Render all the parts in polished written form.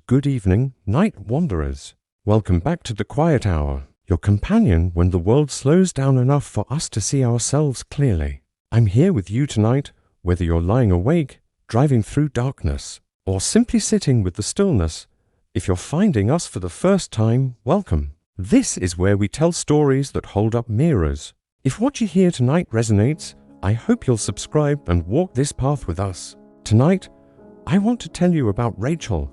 good evening, night wanderers. Welcome back to the Quiet Hour, your companion when the world slows down enough for us to see ourselves clearly. I'm here with you tonight, whether you're lying awake, driving through darkness, or simply sitting with the stillness. If you're finding us for the first time, welcome. This is where we tell stories that hold up mirrors. If what you hear tonight resonates, I hope you'll subscribe and walk this path with us. Tonight, I want to tell you about Rachel,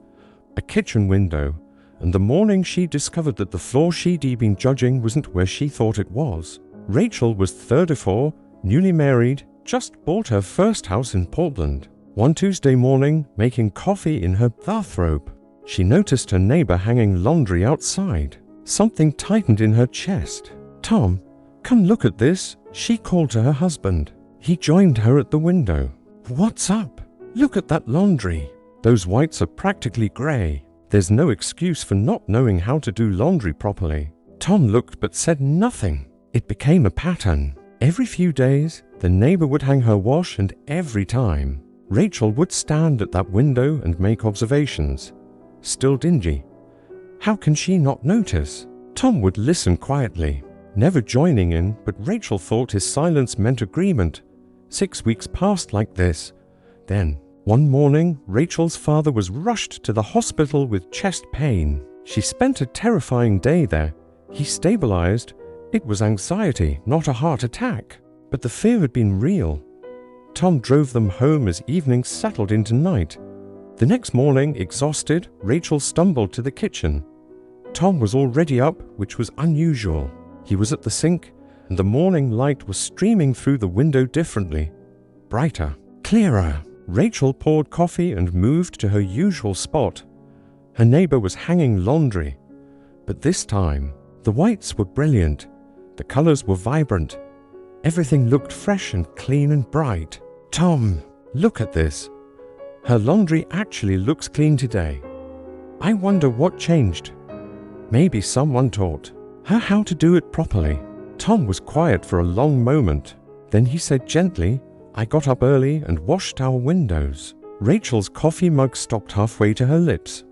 a kitchen window, and the morning she discovered that the floor she'd been judging wasn't where she thought it was. Rachel was 34, newly married, just bought her first house in Portland. One Tuesday morning, making coffee in her bathrobe, she noticed her neighbor hanging laundry outside. Something tightened in her chest. "Tom, come look at this," she called to her husband. He joined her at the window. "What's up? Look at that laundry. Those whites are practically gray. There's no excuse for not knowing how to do laundry properly." Tom looked but said nothing. It became a pattern. Every few days, the neighbor would hang her wash, and every time, Rachel would stand at that window and make observations. Still dingy. How can she not notice? Tom would listen quietly, never joining in, but Rachel thought his silence meant agreement. 6 weeks passed like this. Then, one morning, Rachel's father was rushed to the hospital with chest pain. She spent a terrifying day there. He stabilized. It was anxiety, not a heart attack. But the fear had been real. Tom drove them home as evening settled into night. The next morning, exhausted, Rachel stumbled to the kitchen. Tom was already up, which was unusual. He was at the sink, and the morning light was streaming through the window differently. Brighter, clearer. Rachel poured coffee and moved to her usual spot. Her neighbor was hanging laundry. But this time, the whites were brilliant. The colors were vibrant. Everything looked fresh and clean and bright. "Tom, look at this. Her laundry actually looks clean today. I wonder what changed. Maybe someone taught her how to do it properly." Tom was quiet for a long moment. Then he said gently, "I got up early and washed our windows." Rachel's coffee mug stopped halfway to her lips.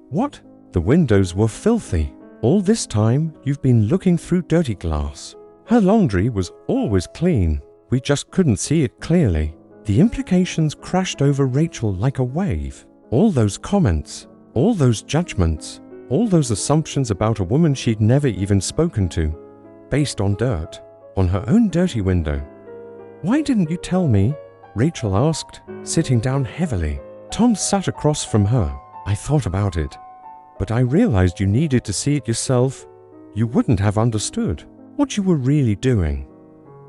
"What? The windows were filthy. All this time, you've been looking through dirty glass." Her laundry was always clean. We just couldn't see it clearly. The implications crashed over Rachel like a wave. All those comments, all those judgments, all those assumptions about a woman she'd never even spoken to, based on dirt, on her own dirty window. "Why didn't you tell me?" Rachel asked, sitting down heavily. Tom sat across from her. "I thought about it, but I realized you needed to see it yourself. You wouldn't have understood what you were really doing."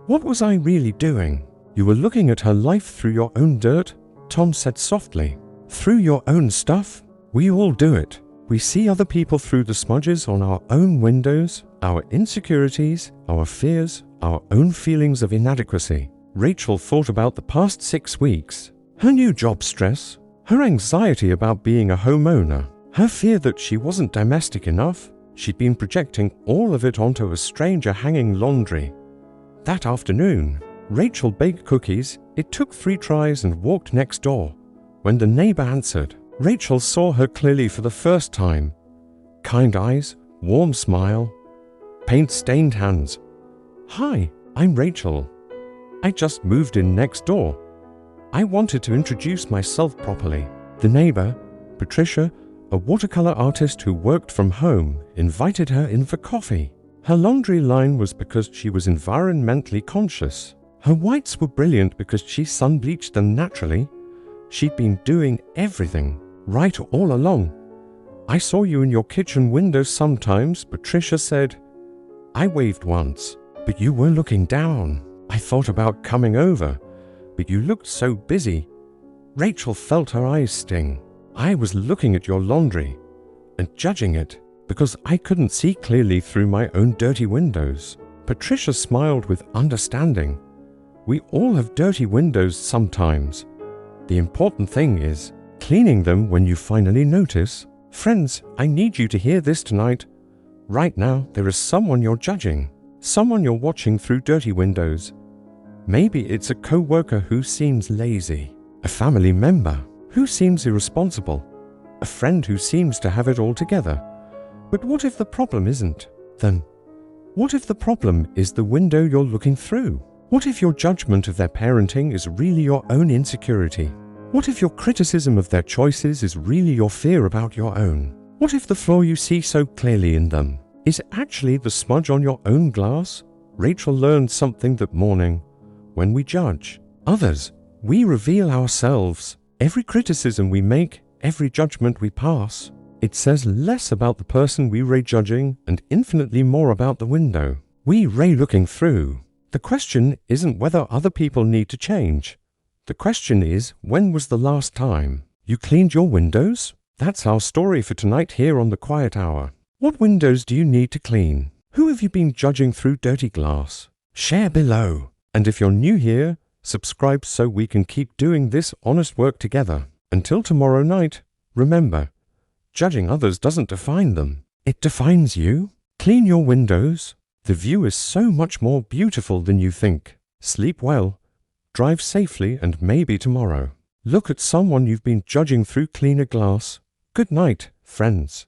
"What was I really doing?" "You were looking at her life through your own dirt," Tom said softly. "Through your own stuff? We all do it. We see other people through the smudges on our own windows, our insecurities, our fears, our own feelings of inadequacy." Rachel thought about the past 6 weeks. Her new job stress, her anxiety about being a homeowner, her fear that she wasn't domestic enough. She'd been projecting all of it onto a stranger hanging laundry. That afternoon, Rachel baked cookies. It took 3 tries and walked next door. When the neighbor answered, Rachel saw her clearly for the first time. Kind eyes, warm smile, paint-stained hands. "Hi, I'm Rachel. I just moved in next door. I wanted to introduce myself properly." The neighbor, Patricia, a watercolor artist who worked from home, invited her in for coffee. Her laundry line was because she was environmentally conscious. Her whites were brilliant because she sun-bleached them naturally. She'd been doing everything right all along. "I saw you in your kitchen window sometimes," Patricia said. "I waved once, but you were looking down. I thought about coming over, but you looked so busy." Rachel felt her eyes sting. "I was looking at your laundry and judging it because I couldn't see clearly through my own dirty windows." Patricia smiled with understanding. "We all have dirty windows sometimes. The important thing is cleaning them when you finally notice." Friends, I need you to hear this tonight. Right now, there is someone you're judging, someone you're watching through dirty windows. Maybe it's a co-worker who seems lazy, a family member who seems irresponsible, a friend who seems to have it all together. But what if the problem isn't? Then, what if the problem is the window you're looking through? What if your judgment of their parenting is really your own insecurity? What if your criticism of their choices is really your fear about your own? What if the flaw you see so clearly in them is actually the smudge on your own glass? Rachel learned something that morning. When we judge others, we reveal ourselves. Every criticism we make, every judgment we pass, it says less about the person we ray judging and infinitely more about the window we ray looking through. The question isn't whether other people need to change. The question is, when was the last time you cleaned your windows? That's our story for tonight here on The Quiet Hour. What windows do you need to clean? Who have you been judging through dirty glass? Share below. And if you're new here, subscribe so we can keep doing this honest work together. Until tomorrow night, remember, judging others doesn't define them. It defines you. Clean your windows. The view is so much more beautiful than you think. Sleep well. Drive safely, and maybe tomorrow look at someone you've been judging through cleaner glass. Good night, friends.